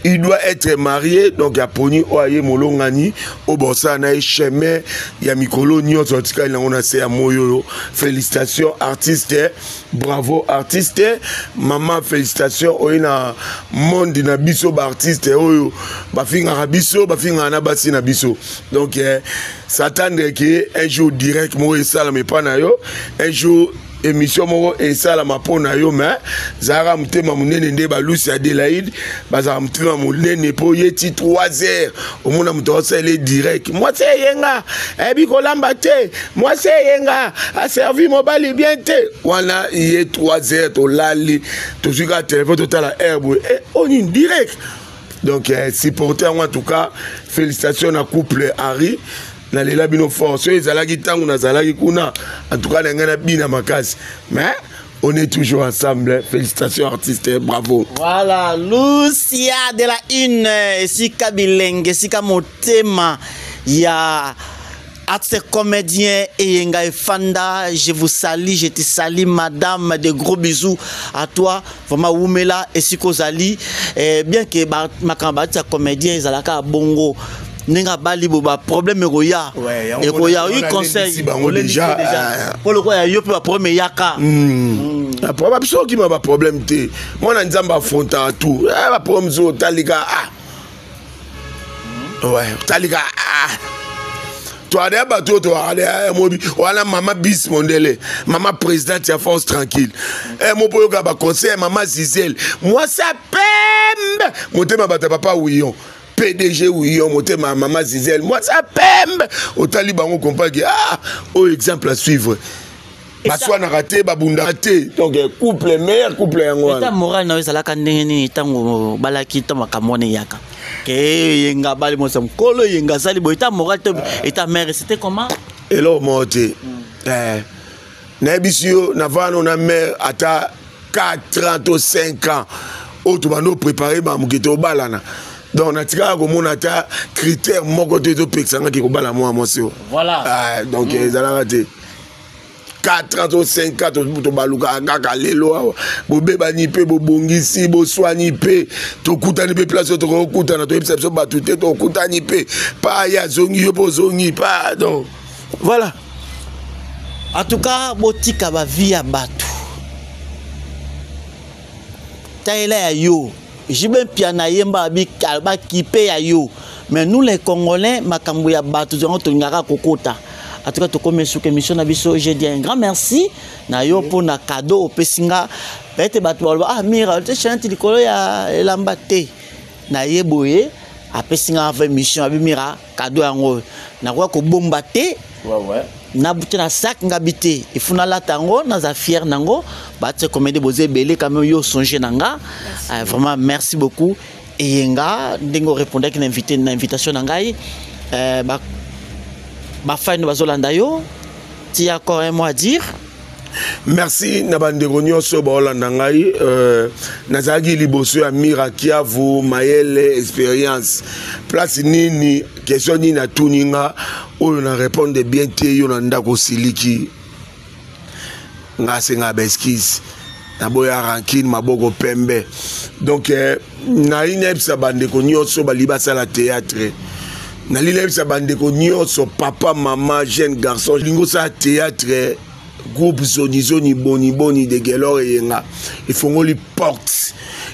il doit être marié, donc ya poni oye molongani au bossa na chemin ya mikolo nyoto tika na ona se ya moyo. Félicitations artiste, bravo artiste, maman félicitations oina monde na biso ba artiste oyo ba finga biso ba finga na basi na biso. Donc s'attendre que un jour direct mo esala me pa na yo, un jour émission moko esala mapona yo mais zara mutema munene nde ba Lucy Adelaide bazara mutema munene po yeti 3h omona mutosa ele direct moi c'est yenga ebi kolamba te moi c'est yenga a servi mobile bien te wana yé 3h to lali to zuka téléphone total herbe et on est direct. Donc supporter en tout cas félicitations à couple Harry na lela bino force ezalaki tangu na zalaki kuna en tout cas ngana bina makasi mais on est toujours ensemble. Félicitations artistes, bravo. Voilà, Lucia de la une esika bilenge esika motema ya acteur comédien Eyenga Efanda, je vous salue, je te salue madame, de gros bisous à toi, vraiment Oumela esiko zali bien que makamba ta comédien ezalaka bongo nenga bali boba problème roya et roya oui conseil déjà pour le quoi yo peut problème yaka la problème so qui m'a pas problème té moi na nzamba affronta tout ba problème zo talika ouais talika toi des bateau toi mobi wala maman bis mondele maman présidente ya force tranquille mon poyo ka ba conseil maman Zizel moi ça pembe motema bata papa Ouillon PDG Ouillon moté ma maman Zizel moi ça pembe au taliban on comprend que au exemple à suivre baswa na raté babunda raté donc couple meilleur couple yango ta moral na ezala ka ndenge tango balaki to makamone yaka ke yenga bali mo sam kolo yenga sali bo ta moral to eta mère c'était comment elo moté na bisio na vano na mère ata 4 ou 5 ans auto préparer ba muketo balana. Donc, on a tiré à ta critère, mon côté de Pexanga qui combat la moi, monsieur. Voilà. Donc, ils ont raté. 4 ans, 5 ans, to baluka, kaka, lelo, bobe banipe, bobongisi, boswanipe, to kutanipe, place, to kutana, to ipsepso batute, to kutanipe, pas ya zongi, yopo zongi, pardon. Voilà. En tout cas, botika ba via batu. Taïla ya yo. J'ai bien piana yemba ba kipe ya yo mais nous les Congolais makambo ya batu zongo to ngaka kokota en tout cas to comme sur émission na biso j'ai dit un grand merci na yo pour na cadeau au pesinga bete batu mira te chanti likolo ya elambate na yeboye a pesinga avec mission abi mira cadeau yango na kwa ko bomba te ouais na buté na sac ngabité il faut na la tango na za fier nango ba te comédie bozé belé quand même yo songer nanga vraiment merci beaucoup et yenga ndingo répondre que l'invitation nangai ba fa no bazolanda yo ti encore un mot à dire. Merci Nabandeko nyonso baolanda ngai nazaki liboso ya Mirakia vous Mayele expérience place nini question ni na tuninga oyo na répondre bien te yo na ndako siliki ngase nga beskis na boya rankine maboko pembe donc na inepsa bandeko nyonso balibasa la théâtre na linepsa bandeko nyonso papa maman jeune garçon lingo sa théâtre groupe zoni boni de Gelor et Yenga. Il faut qu'on lui porte.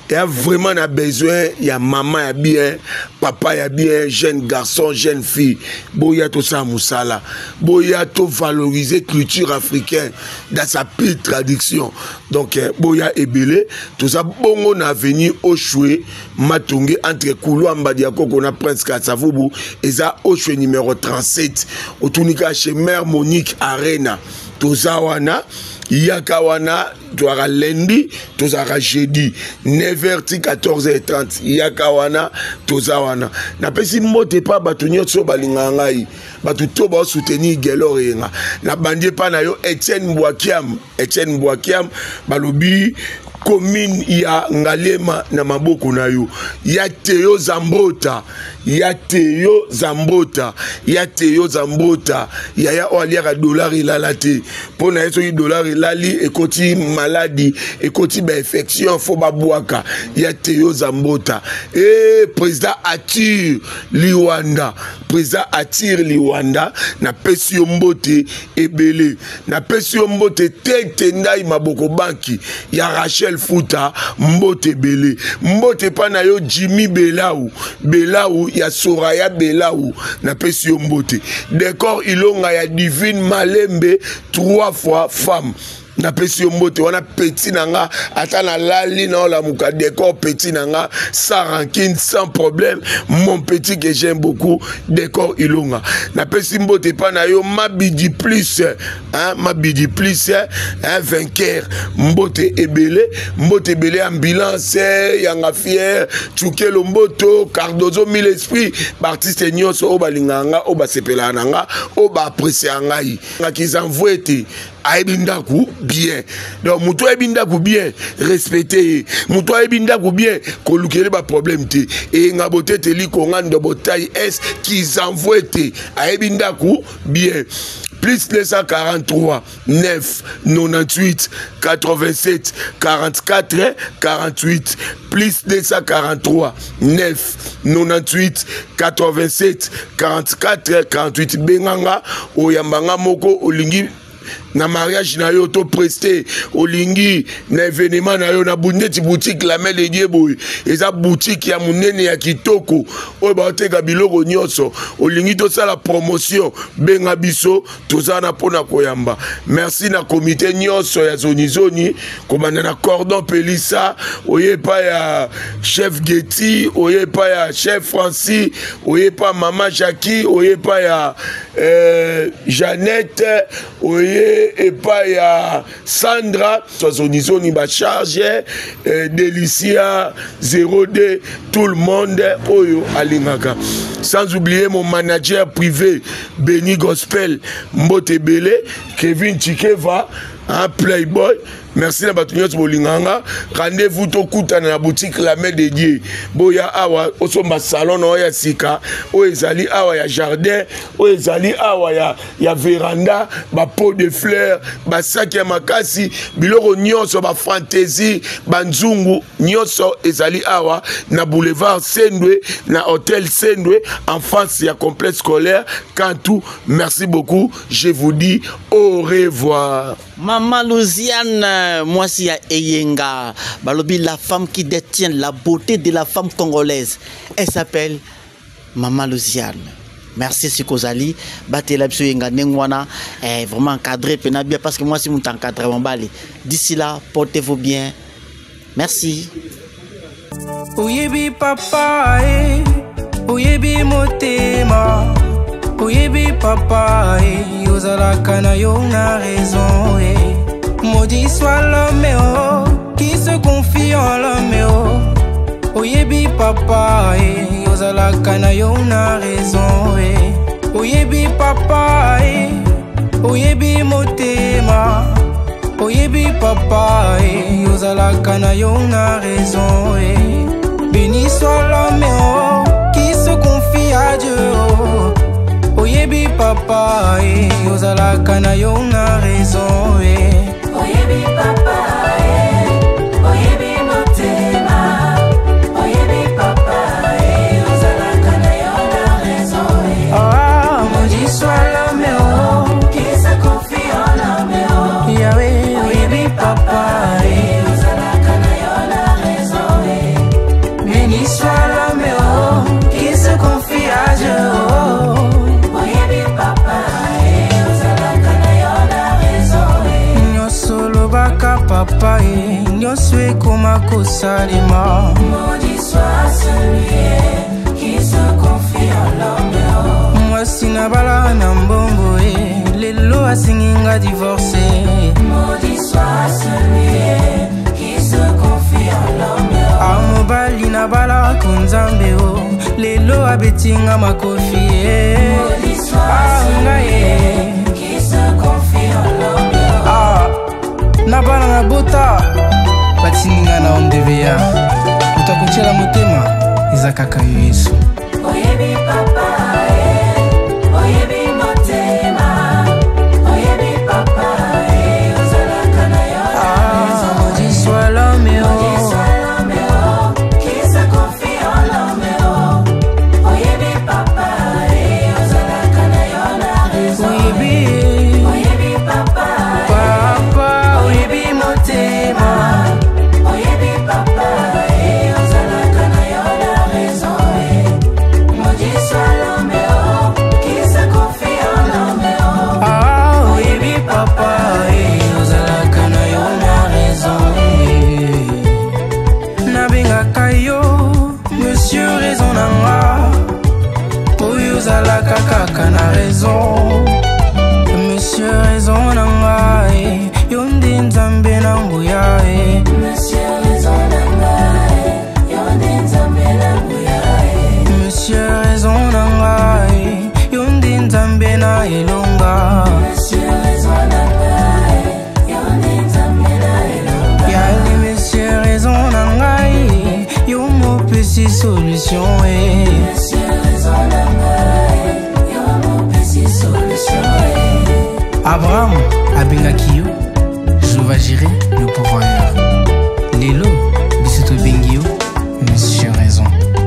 Il y a vraiment un besoin. Il y a maman, il y a bien, papa, il y a bien, jeune garçon, jeune fille. Boya tout ça, Moussala. Boya tout valoriser culture africaine dans sa pire traduction. Donc, Boya et Belé, tout ça, bon, on a venu au choué, Matungé, entre Kouloua, Mbadiako, qu'on a Prince Kassavoubou, et ça, au choué numéro 37, au Tunika chez Mère Monique Arena. Tozawana, Yakawana, Toara lundi, Tozara jeudi, 9h 14h30, Yakawana, Tozawana. Na pesi mote pa batunyo so balingangai, batuto ba soutenir Gelor yenga. Na bandie pa na yo Etienne Mbwakiam, balobi commune ya Ngalema na maboko na yo. Ya Théo Zambota. Ya Théo Zambota. Ya Théo Zambota. Ya oliara dollar ilalate. Pour na yeso dollar ilali ekoti maladie, ekoti ba infection fo babwaka. Ya Théo Zambota. Et président Atir Liwanda. Président Atir Liwanda na pesi mbote ebele. Na pesi mbote tete ndai maboko banki. Ya Rachel Futa mbote bele. Mbote pana yo Jimmy Belau. Belau ya Soraya Belau na pesi mbote. Décor ilonga ya Divine Malembe 3 fois femme. Na pesi mbote wana petit nanga ata na lali na la muka décor petit nanga sans rancune sans problème mon petit que j'aime beaucoup décor ilonga na pesi mbote pa na yo mabidi plus hein mabidi plus hein vainqueur mbote ebele ambulance yanga fier chukelo mboto Cardozo mille esprit artiste nyonso obalinganga obasepela nanga oba apprécier ngai ngakizanvoete aibindaku bien. Donc muto aibindaku bien respecter. Muto aibindaku bien kolukele ba problème te. Et ngabote te li kongando botaille S qui envoie te aibindaku bien. Plus 243 9 98 87 44 48 plus 243 9 98 87 44 48 benganga oyambanga moko olingi na mariage na yo to presté olingi na événement na yo na bundeti boutique la mele dieboy eza boutique ya munene ya kitoko oyo ba oteka biloko nyonso olingi to sala promotion benga biso tozana pona koyamba. Merci na comité nyonso ya zoni komanda na cordon pelissa oye pa ya chef Getty oye pa ya chef Francis oye pa mama Jackie oye pa ya Jeannette oye et pas ya Sandra zoni ba charge Delicia 02 tout le monde oyo alingaka, sans oublier mon manager privé Benny Gospel Mbote Bele Kevin Chikeva un playboy. Merci na batunyos bolinganga. Rendez-vous to kuta na boutique la main dédiée. Boya awa osomba salon no ya sika. O ezali awa ya jardin, o ezali awa ya véranda, ba pot de fleurs, ba sac ya makasi, biloko nyonso ba fantaisie, ba nzungu nyonso ezali awa na boulevard Sendwe, na hôtel Sendwe en face ya complexe scolaire Kantou. Merci beaucoup. Je vous dis au revoir. Maman Louisiane, moi c'est Eyenga, balobi la femme qui détient la beauté de la femme congolaise. Elle s'appelle Maman Louisiane. Merci Sikozali, batela biso Yenga nengwana, vraiment encadré pena bien parce que moi c'est mon encadré mon bali. D'ici là, portez-vous bien. Merci. Oyebi papa, oyebi motema. Oyebi papa, ozalaka na yo na raison. Maudit soit l'homme qui se confie en l'homme. Oyebi papa, ozalaka na yo na raison. Oyebi papa, oyebi motema. Oyebi papa, ozalaka na yo na raison. Béni soit l'homme qui se confie à Dieu. Oyebi papa, ozalaka na yo na raison. Oyebi papa, oyebi motema. Oyebi papa, ozalaka na yo na raison. Ah, maudit soit l'homme qui se confie en l'homme. Yahweh, oyebi papa, ozalaka na yo na raison. béni soit l'homme qui se confie à Dieu. Papa, nyonso ekoma kosalema. Maudit soit celui qui se confie en l'homme. Mwasi na bala na mbongo lelo asinginga divorcé. Maudit soit celui qui se confie en l'homme. Amobali na bala kunzambe lelo abetinga makofi. Maudit soit celui qui se confie en l'homme. Nabana na bota batini eza kaka yo Yesu. Oyebi papa, oyebi motema, oyebi papa, ozalaka na yo na raison. Maudit soit l'homme, qui se confie en l'homme, oyebi papa, ozalaka na yo na raison. Oyebi papa, oyebi motema, oyebi papa, ozalaka na yo na raison. Maudit soit l'homme qui se confie en l'homme, oyebi papa, ozalaka na yo na raison. Nabengaka yo monsieur raison nanga, oyo ozalaka kaka na raison. Monsieur raison nanga, yo nde nzambe na nguya. Monsieur raison nanga, yo nde nzambe na nguya. Monsieur raison nanga, yo nde nzambe na elonga. Monsieur raison nanga, yo nde nzambe na elonga. Yali monsieur raison nanga, yo mopesi solution. Monsieur raison nanga, yo mopesi solution. Abraham abengaki yo, je vais gérer le pouvoir.